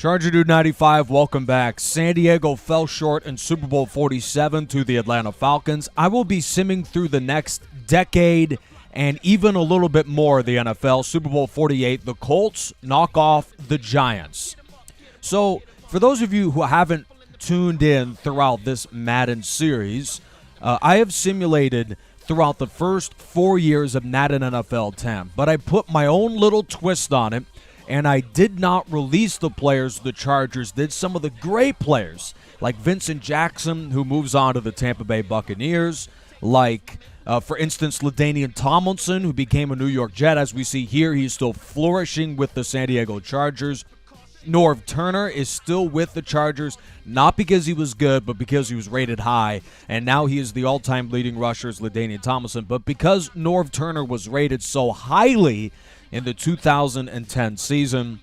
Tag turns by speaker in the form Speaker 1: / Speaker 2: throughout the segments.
Speaker 1: Charger Dude 95, welcome back. San Diego fell short in Super Bowl 47 to the Atlanta Falcons. I will be simming through the next decade and even a little bit more of the NFL. Super Bowl 48, the Colts knock off the Giants. So, for those of you who haven't tuned in throughout this Madden series, I have simulated throughout the first 4 years of Madden NFL 10, but I put my own little twist on it. And I did not release the players the Chargers did. Some of the great players, like Vincent Jackson, who moves on to the Tampa Bay Buccaneers, like, for instance, LaDainian Tomlinson, who became a New York Jet. As we see here, he's still flourishing with the San Diego Chargers. Norv Turner is still with the Chargers, not because he was good, but because he was rated high. And now he is the all-time leading rusher, LaDainian Tomlinson. But because Norv Turner was rated so highly in the 2010 season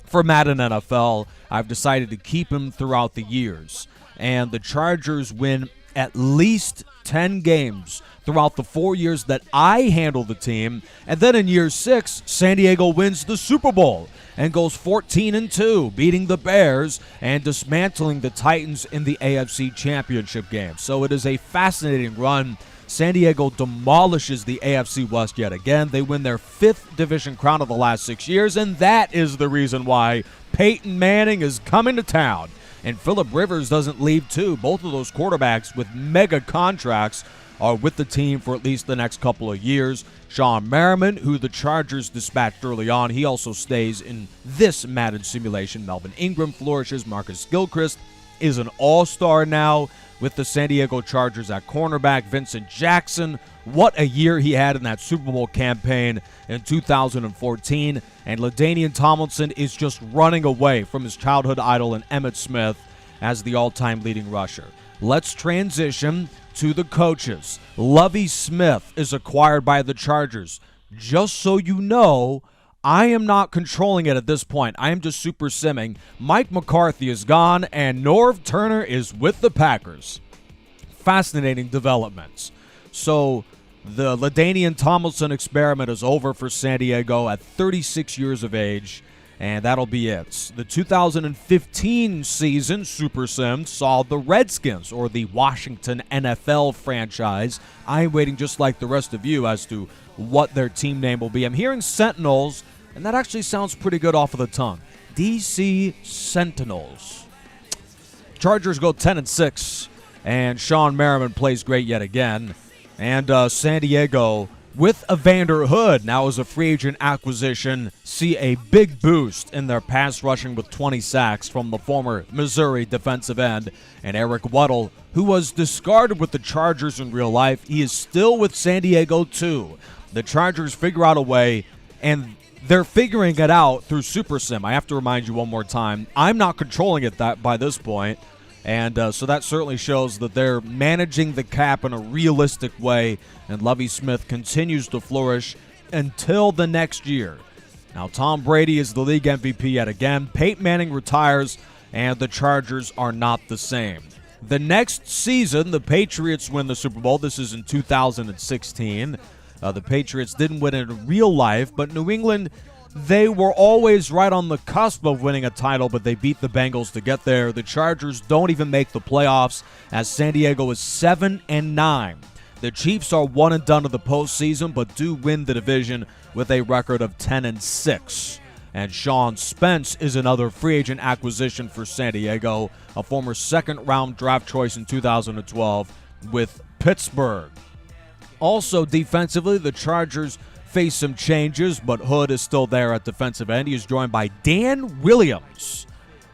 Speaker 1: for Madden NFL, I've decided to keep him throughout the years. And the Chargers win at least 10 games throughout the 4 years that I handle the team. And then in year 6, San Diego wins the Super Bowl and goes 14-2, beating the Bears and dismantling the Titans in the AFC Championship game. So it is a fascinating run. San Diego demolishes the AFC West yet again. They win their 5th division crown of the last 6 years, and that is the reason why Peyton Manning is coming to town. And Phillip Rivers doesn't leave, too. Both of those quarterbacks with mega contracts are with the team for at least the next couple of years. Sean Merriman, who the Chargers dispatched early on, he also stays in this Madden simulation. Melvin Ingram flourishes. Marcus Gilchrist is an all-star now with the San Diego Chargers at cornerback. Vincent Jackson, what a year he had in that Super Bowl campaign in 2014. And LaDainian Tomlinson is just running away from his childhood idol in Emmitt Smith as the all-time leading rusher. Let's transition to the coaches. Lovie Smith is acquired by the Chargers. Just so you know, I am not controlling it at this point. I am just super simming. Mike McCarthy is gone, and Norv Turner is with the Packers. Fascinating developments. So the LaDainian Tomlinson experiment is over for San Diego at 36 years of age, and that'll be it. The 2015 season, supersim, saw the Redskins, or the Washington NFL franchise. I'm waiting just like the rest of you as to what their team name will be. I'm hearing Sentinels, and that actually sounds pretty good off of the tongue. DC Sentinels. Chargers go 10-6, and Sean Merriman plays great yet again. And San Diego, with Evander Hood, now as a free agent acquisition, see a big boost in their pass rushing with 20 sacks from the former Missouri defensive end. And Eric Weddle, who was discarded with the Chargers in real life, he is still with San Diego too. The Chargers figure out a way, and they're figuring it out through supersim. I have to remind you one more time, I'm not controlling it by this point. And so that certainly shows that they're managing the cap in a realistic way, and Lovie Smith continues to flourish until the next year. Now, Tom Brady is the league MVP yet again. Peyton Manning retires, and the Chargers are not the same. The next season, the Patriots win the Super Bowl. This is in 2016. The Patriots didn't win it in real life, but New England, they were always right on the cusp of winning a title, but they beat the Bengals to get there. The Chargers don't even make the playoffs, as San Diego is 7-9. The Chiefs are one and done in the postseason, but do win the division with a record of 10-6. And Sean Spence is another free agent acquisition for San Diego, a former second-round draft choice in 2012 with Pittsburgh. Also defensively, the Chargers face some changes, but Hood is still there at defensive end. He is joined by Dan Williams,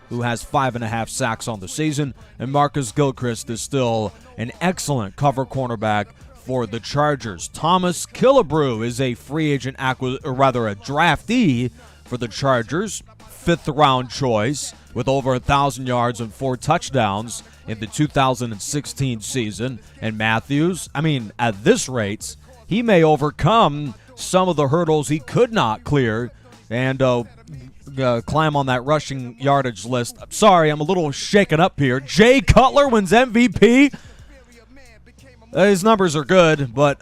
Speaker 1: who has 5.5 sacks on the season, and Marcus Gilchrist is still an excellent cover cornerback for the Chargers. Thomas Killebrew is a free agent a draftee for the Chargers, 5th-round choice with over 1,000 yards and 4 touchdowns in the 2016 season. And Matthews, at this rate, he may overcome some of the hurdles he could not clear and climb on that rushing yardage list. Sorry, I'm a little shaken up here. Jay Cutler wins MVP. His numbers are good, but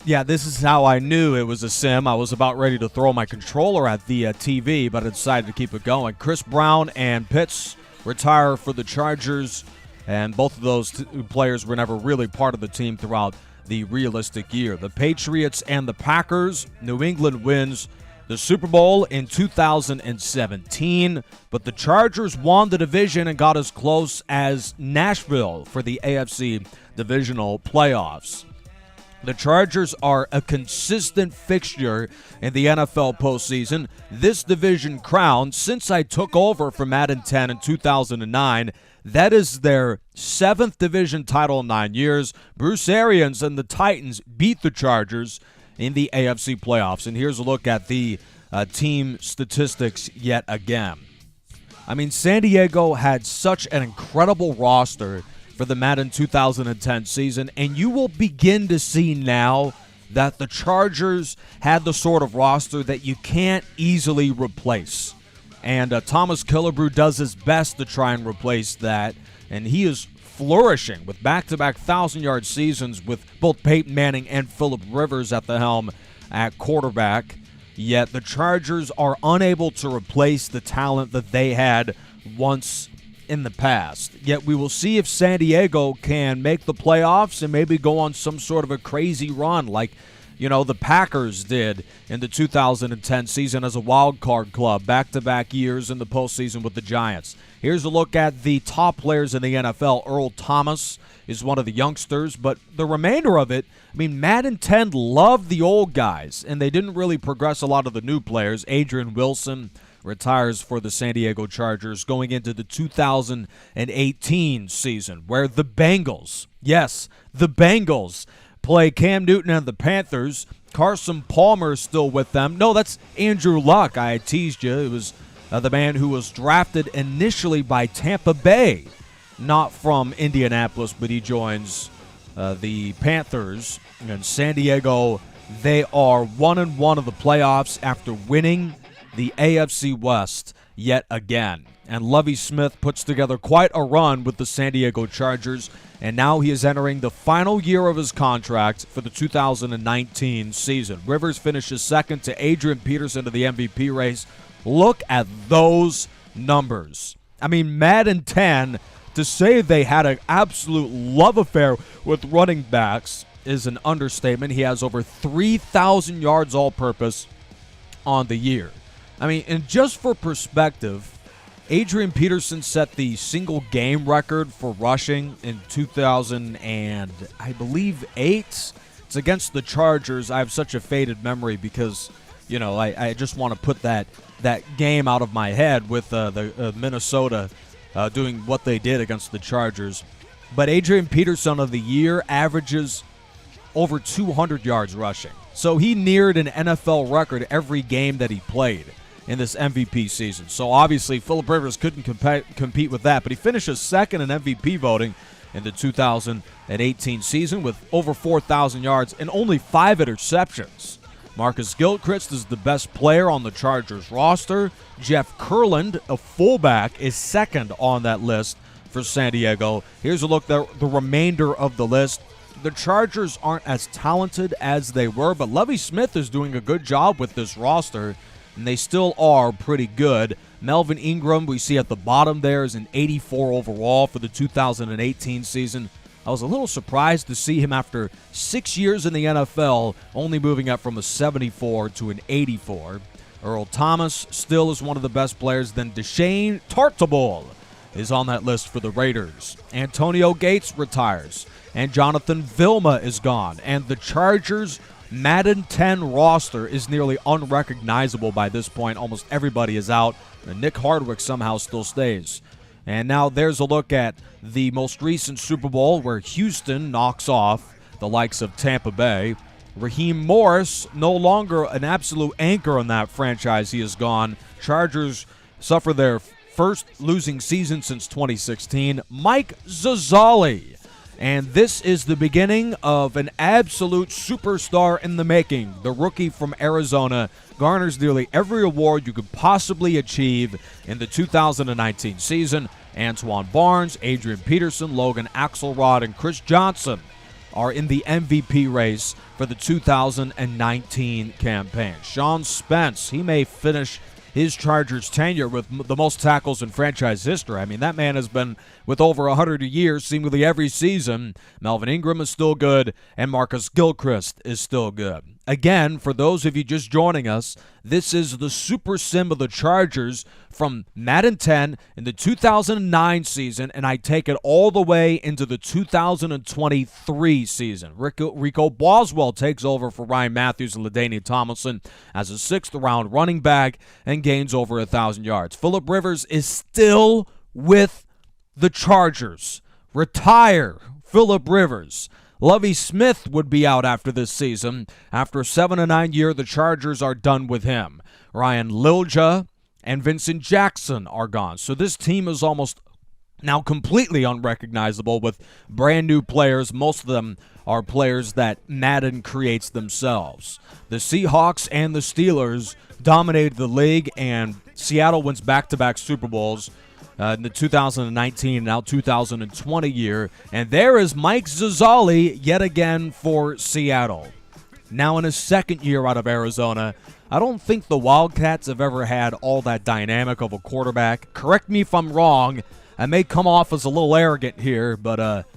Speaker 1: yeah, this is how I knew it was a sim. I was about ready to throw my controller at the TV, but I decided to keep it going. Chris Brown and Pitts retire for the Chargers, and both of those players were never really part of the team throughout the realistic year. The Patriots and the Packers, New England wins the Super Bowl in 2017, but the Chargers won the division and got as close as Nashville for the AFC divisional playoffs. The Chargers are a consistent fixture in the NFL postseason. This division crown, since I took over for Madden 10 in 2009, that is their 7th division title in 9 years. Bruce Arians and the Titans beat the Chargers in the AFC playoffs. And here's a look at the team statistics yet again. I mean, San Diego had such an incredible roster for the Madden 2010 season, and you will begin to see now that the Chargers had the sort of roster that you can't easily replace. And Thomas Killebrew does his best to try and replace that, and he is flourishing with back-to-back 1,000-yard seasons with both Peyton Manning and Phillip Rivers at the helm at quarterback. Yet the Chargers are unable to replace the talent that they had once in the past. Yet we will see if San Diego can make the playoffs and maybe go on some sort of a crazy run like, the Packers did in the 2010 season as a wild card club, back-to-back years in the postseason with the Giants. Here's a look at the top players in the NFL. Earl Thomas is one of the youngsters, but the remainder of it, Madden 10 loved the old guys, and they didn't really progress a lot of the new players. Adrian Wilson retires for the San Diego Chargers going into the 2018 season, where the Bengals, yes, the Bengals, play Cam Newton and the Panthers. Carson Palmer is still with them. No, that's Andrew Luck. I teased you. It was the man who was drafted initially by Tampa Bay, not from Indianapolis, but he joins the Panthers. And San Diego, they are 1-1 of the playoffs after winning the AFC West yet again. And Lovie Smith puts together quite a run with the San Diego Chargers, and now he is entering the final year of his contract for the 2019 season. Rivers finishes second to Adrian Peterson to the MVP race. Look at those numbers. Madden 10, to say they had an absolute love affair with running backs is an understatement. He has over 3,000 yards all-purpose on the year. And just for perspective, Adrian Peterson set the single game record for rushing in 2008. It's against the Chargers. I have such a faded memory because, I just want to put that game out of my head with the Minnesota doing what they did against the Chargers. But Adrian Peterson of the year averages over 200 yards rushing. So he neared an NFL record every game that he played in this MVP season. So obviously Phillip Rivers couldn't compete with that, but he finishes second in MVP voting in the 2018 season with over 4,000 yards and only 5 interceptions. Marcus Gilchrist is the best player on the Chargers roster. Jeff Kurland, a fullback, is second on that list for San Diego. Here's a look at the remainder of the list. The Chargers aren't as talented as they were, but Lovie Smith is doing a good job with this roster, and they still are pretty good. Melvin Ingram, we see at the bottom there, is an 84 overall for the 2018 season. I was a little surprised to see him after 6 years in the NFL, only moving up from a 74 to an 84. Earl Thomas still is one of the best players. Then Deshane Tartabull is on that list for the Raiders. Antonio Gates retires, and Jonathan Vilma is gone. And the Chargers' Madden 10 roster is nearly unrecognizable by this point. Almost everybody is out, and Nick Hardwick somehow still stays. And now there's a look at the most recent Super Bowl where Houston knocks off the likes of Tampa Bay. Raheem Morris, no longer an absolute anchor on that franchise. He is gone. Chargers suffer their first losing season since 2016. Mike Zazzali. And this is the beginning of an absolute superstar in the making. The rookie from Arizona garners nearly every award you could possibly achieve in the 2019 season. Antoine Barnes, Adrian Peterson, Logan Axelrod, and Chris Johnson are in the MVP race for the 2019 campaign. Sean Spence, he may finish his Chargers tenure with the most tackles in franchise history. I mean, that man has been with over 100 years, seemingly every season. Melvin Ingram is still good, and Marcus Gilchrist is still good. Again, for those of you just joining us, this is the super sim of the Chargers from Madden 10 in the 2009 season, and I take it all the way into the 2023 season. Rico Boswell takes over for Ryan Matthews and LaDainian Tomlinson as a sixth-round running back and gains over 1,000 yards. Phillip Rivers is still with the Chargers. Retire Phillip Rivers. Lovie Smith would be out after this season. After a 7-9 year, the Chargers are done with him. Ryan Lilja and Vincent Jackson are gone. So this team is almost now completely unrecognizable with brand new players. Most of them are players that Madden creates themselves. The Seahawks and the Steelers dominated the league, and Seattle wins back-to-back Super Bowls in the 2019 and now 2020 year. And there is Mike Zazzali yet again for Seattle. Now in his second year out of Arizona. I don't think the Wildcats have ever had all that dynamic of a quarterback. Correct me if I'm wrong. I may come off as a little arrogant here, but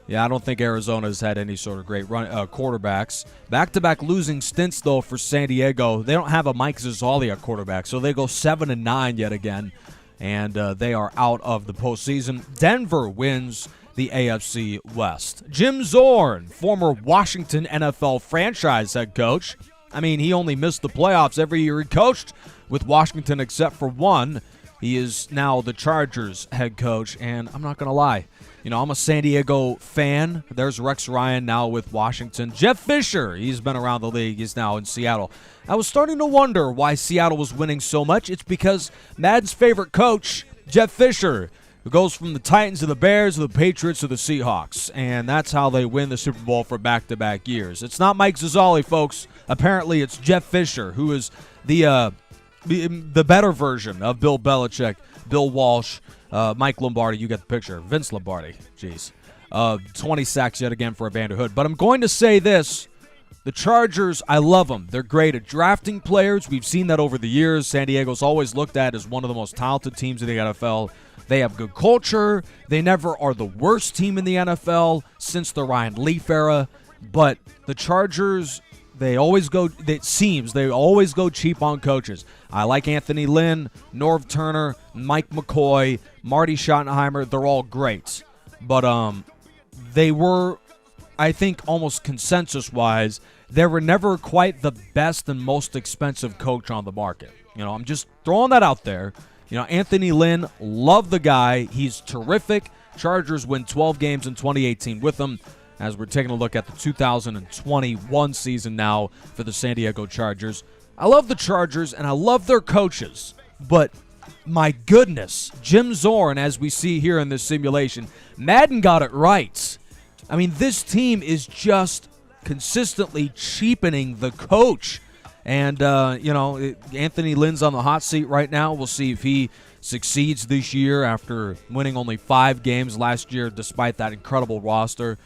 Speaker 1: yeah, I don't think Arizona's had any sort of great quarterbacks. Back-to-back losing stints, though, for San Diego. They don't have a Mike Zazzali at quarterback, so they go 7-9 yet again. And they are out of the postseason. Denver wins the AFC West. Jim Zorn, former Washington NFL franchise head coach. I mean, he only missed the playoffs every year he coached with Washington except for one. He is now the Chargers head coach, and I'm not going to lie. You know, I'm a San Diego fan. There's Rex Ryan now with Washington. Jeff Fisher, he's been around the league. He's now in Seattle. I was starting to wonder why Seattle was winning so much. It's because Madden's favorite coach, Jeff Fisher, who goes from the Titans to the Bears to the Patriots to the Seahawks. And that's how they win the Super Bowl for back-to-back years. It's not Mike Zazzali, folks. Apparently, it's Jeff Fisher, who is the better version of Bill Belichick, Bill Walsh, Mike Lombardi. You get the picture. Vince Lombardi. Jeez. 20 sacks yet again for Evander Hood. But I'm going to say this. The Chargers, I love them. They're great at drafting players. We've seen that over the years. San Diego's always looked at as one of the most talented teams in the NFL. They have good culture. They never are the worst team in the NFL since the Ryan Leaf era. But the Chargers, they always go, it seems, they always go cheap on coaches. I like Anthony Lynn, Norv Turner, Mike McCoy, Marty Schottenheimer. They're all great. But they were, I think, almost consensus-wise, they were never quite the best and most expensive coach on the market. You know, I'm just throwing that out there. You know, Anthony Lynn, love the guy. He's terrific. Chargers win 12 games in 2018 with him, as we're taking a look at the 2021 season now for the San Diego Chargers. I love the Chargers, and I love their coaches, but my goodness, Jim Zorn, as we see here in this simulation, Madden got it right. I mean, this team is just consistently cheapening the coach. And, you know, Anthony Lynn's on the hot seat right now. We'll see if he succeeds this year after winning only 5 games last year despite that incredible roster.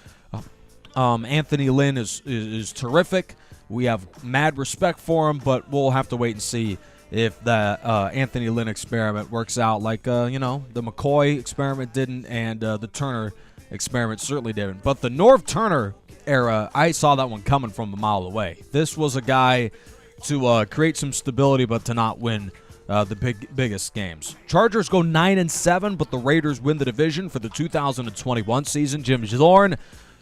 Speaker 1: Anthony Lynn is terrific. We have mad respect for him, but we'll have to wait and see if the Anthony Lynn experiment works out like, you know, the McCoy experiment didn't and the Turner experiment certainly didn't. But the Norv Turner era, I saw that one coming from a mile away. This was a guy to create some stability but to not win the biggest games. Chargers go 9-7, but the Raiders win the division for the 2021 season. Jim Zorn,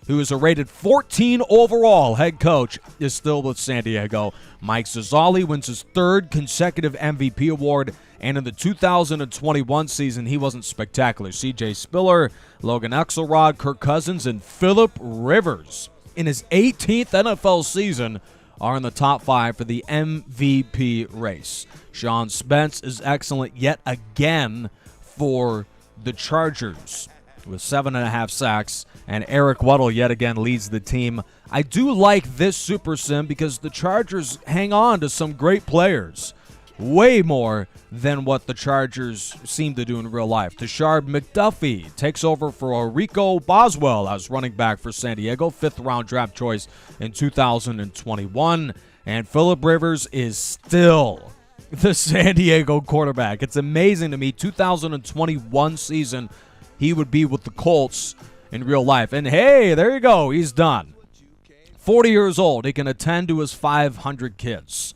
Speaker 1: who is a rated 14 overall head coach, is still with San Diego. Mike Zazzali wins his 3rd consecutive MVP award, and in the 2021 season, he wasn't spectacular. C.J. Spiller, Logan Axelrod, Kirk Cousins, and Phillip Rivers, in his 18th NFL season, are in the top 5 for the MVP race. Sean Spence is excellent yet again for the Chargers with 7.5 sacks, and Eric Weddle yet again leads the team. I do like this Super Sim because the Chargers hang on to some great players. way more than what the Chargers seem to do in real life. Tashard McDuffie takes over for Rico Boswell as running back for San Diego, 5th-round draft choice in 2021. And Phillip Rivers is still the San Diego quarterback. It's amazing to me. 2021 season, he would be with the Colts in real life. And hey, there you go. He's done. 40 years old. He can attend to his 500 kids.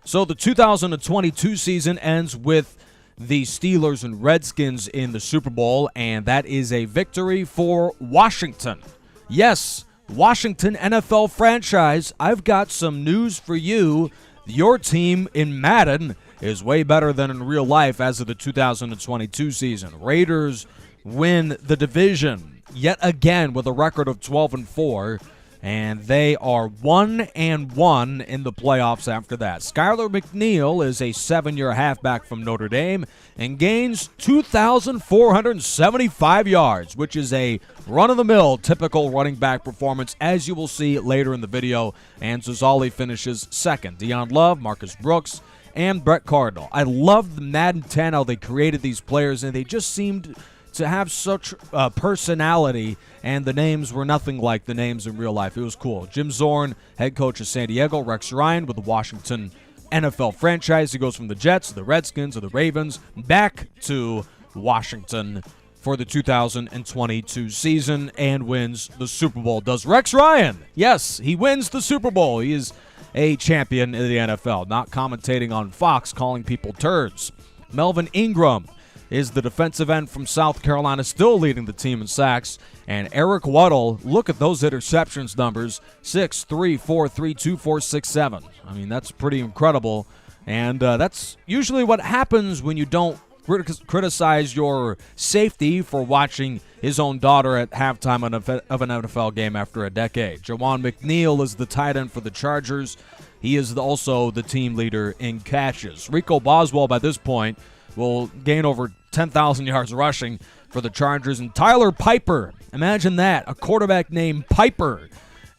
Speaker 1: So the 2022 season ends with the Steelers and Redskins in the Super Bowl, and that is a victory for Washington. Yes, Washington NFL franchise, I've got some news for you. Your team in Madden is way better than in real life as of the 2022 season. Raiders win the division yet again with a record of 12-4. And they are 1-1 in the playoffs after that. Skylar McNeil is a 7-year halfback from Notre Dame and gains 2,475 yards, which is a run-of-the-mill typical running back performance, as you will see later in the video. And Zazali finishes second. Deion Love, Marcus Brooks, and Brett Cardinal. I love the Madden 10, how they created these players, and they just seemed to have such personality, and the names were nothing like the names in real life. It was cool. Jim Zorn, head coach of San Diego. Rex Ryan with the Washington NFL franchise. He goes from the Jets, the Redskins, or the Ravens, back to Washington for the 2022 season and wins the Super Bowl. Does Rex Ryan? Yes, he wins the Super Bowl. He is a champion in the NFL, not commentating on Fox, calling people turds. Melvin Ingram is the defensive end from South Carolina, still leading the team in sacks. And Eric Weddle, look at those interceptions numbers, 6, 3, 4, 3, 2, 4, 6, 7. I mean, that's pretty incredible. And that's usually what happens when you don't criticize your safety for watching his own daughter at halftime of an NFL game after a decade. Jawan Mcneil is the tight end for the Chargers. He is also the team leader in catches. Rico Boswell, by this point, will gain over 10,000 yards rushing for the Chargers. And Tyler Piper, imagine that, a quarterback named Piper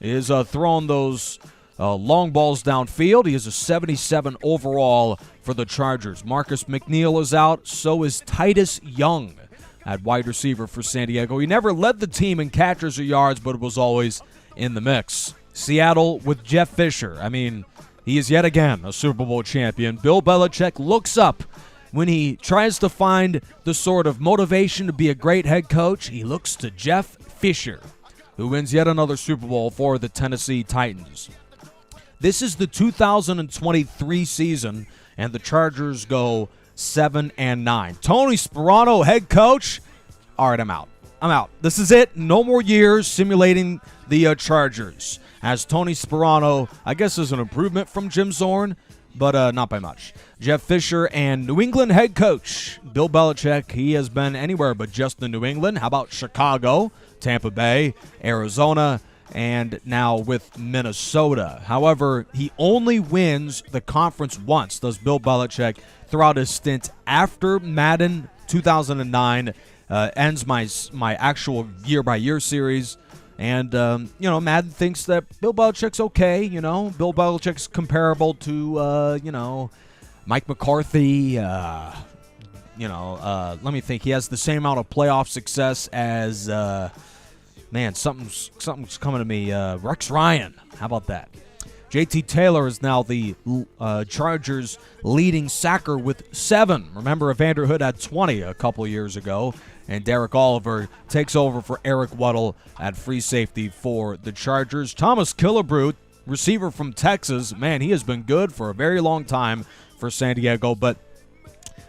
Speaker 1: is throwing those long balls downfield. He is a 77 overall for the Chargers. Marcus McNeil is out. So is Titus Young at wide receiver for San Diego. He never led the team in catches or yards, but was always in the mix. Seattle with Jeff Fisher. I mean, he is yet again a Super Bowl champion. Bill Belichick looks up when he tries to find the sort of motivation to be a great head coach. He looks to Jeff Fisher, who wins yet another Super Bowl for the Tennessee Titans. This is the 2023 season, and the Chargers go 7-9. Tony Sparano, head coach. All right, I'm out. This is it. No more years simulating the Chargers. As Tony Sparano, I guess, is an improvement from Jim Zorn, but not by much. Jeff Fisher and New England head coach Bill Belichick. He has been anywhere but just in New England. How about Chicago, Tampa Bay, Arizona, and now with Minnesota? However, he only wins the conference once, does Bill Belichick, throughout his stint after Madden 2009 ends my actual year-by-year series. And, Madden thinks that Bill Belichick's okay. Bill Belichick's comparable to, Mike McCarthy. Let me think. He has the same amount of playoff success as, something's coming to me. Rex Ryan. How about that? JT Taylor is now the Chargers' leading sacker with 7. Remember, Evander Hood had 20 a couple years ago. And Derek Oliver takes over for Eric Weddle at free safety for the Chargers. Thomas Killebrew, receiver from Texas. Man, he has been good for a very long time for San Diego. But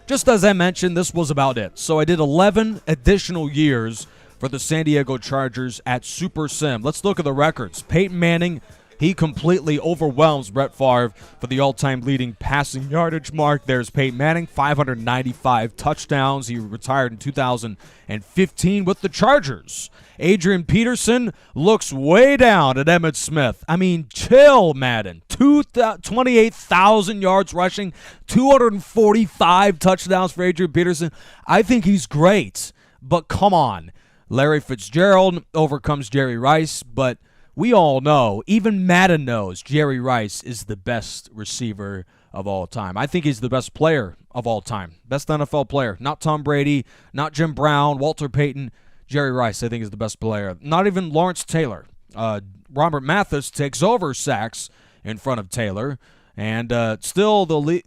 Speaker 1: just as I mentioned, this was about it. So I did 11 additional years for the San Diego Chargers at supersim. Let's look at the records. Peyton Manning, he completely overwhelms Brett Favre for the all-time leading passing yardage mark. There's Peyton Manning, 595 touchdowns. He retired in 2015 with the Chargers. Adrian Peterson looks way down at Emmitt Smith. I mean, chill, Madden. 28,000 yards rushing, 245 touchdowns for Adrian Peterson. I think he's great, but come on. Larry Fitzgerald overcomes Jerry Rice, but we all know, even Madden knows, Jerry Rice is the best receiver of all time. I think he's the best player of all time. Best NFL player. Not Tom Brady, not Jim Brown, Walter Payton. Jerry Rice, I think, is the best player. Not even Lawrence Taylor. Robert Mathis takes over sacks in front of Taylor. And still the league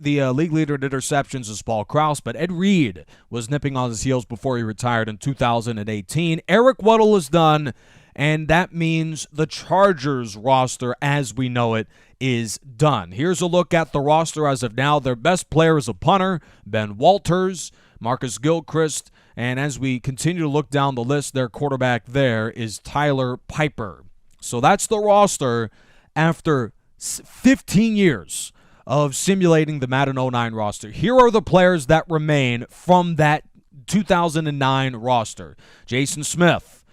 Speaker 1: leader in interceptions is Paul Krause, but Ed Reed was nipping on his heels before he retired in 2018. Eric Weddle is done, and that means the Chargers roster as we know it is done. Here's a look at the roster as of now. Their best player is a punter, Ben Walters, Marcus Gilchrist, and as we continue to look down the list, their quarterback there is Tyler Piper. So that's the roster after 15 years of simulating the Madden 09 roster. Here are the players that remain from that 2009 roster. Jason Smith,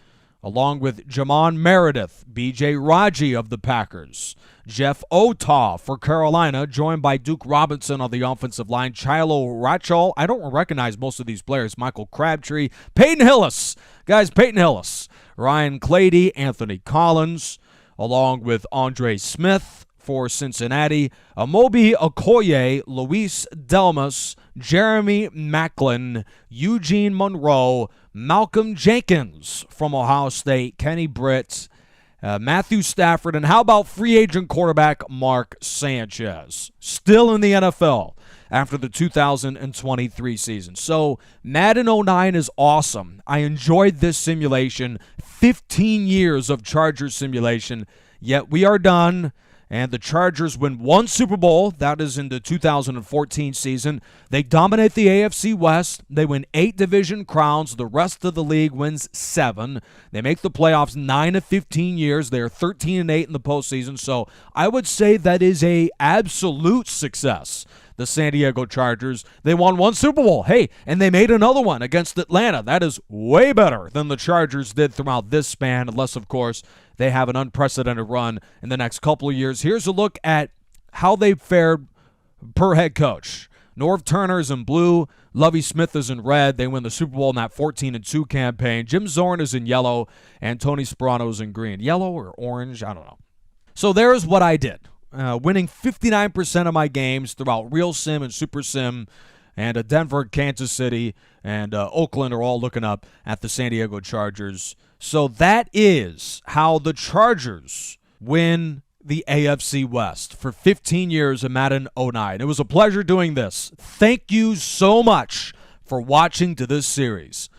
Speaker 1: along with Jamon Meredith, B.J. Raji of the Packers, Jeff Otah for Carolina, joined by Duke Robinson on the offensive line, Chilo Rachel. I don't recognize most of these players. Michael Crabtree, Peyton Hillis. Guys, Peyton Hillis. Ryan Clady, Anthony Collins, along with Andre Smith for Cincinnati, Amobi Okoye, Luis Delmas, Jeremy Macklin, Eugene Monroe, Malcolm Jenkins from Ohio State, Kenny Britt, Matthew Stafford, and how about free agent quarterback Mark Sanchez? Still in the NFL after the 2023 season. So Madden 09 is awesome. I enjoyed this simulation. 15 years of Chargers simulation, yet we are done. And the Chargers win one Super Bowl. That is in the 2014 season. They dominate the AFC West. They win 8 division crowns. The rest of the league wins 7. They make the playoffs 9 of 15 years. They are 13-8 in the postseason. So I would say that is a absolute success. The San Diego Chargers, they won one Super Bowl. Hey, and they made another one against Atlanta. That is way better than the Chargers did throughout this span, unless, of course, they have an unprecedented run in the next couple of years. Here's a look at how they fared per head coach. Norv Turner is in blue. Lovie Smith is in red. They win the Super Bowl in that 14-2 campaign. Jim Zorn is in yellow, and Tony Sperano is in green. Yellow or orange? I don't know. So there's what I did. Winning 59% of my games throughout Real Sim and Super Sim, and Denver, Kansas City, and Oakland are all looking up at the San Diego Chargers. So that is how the Chargers win the AFC West for 15 years in Madden 09. It was a pleasure doing this. Thank you so much for watching to this series.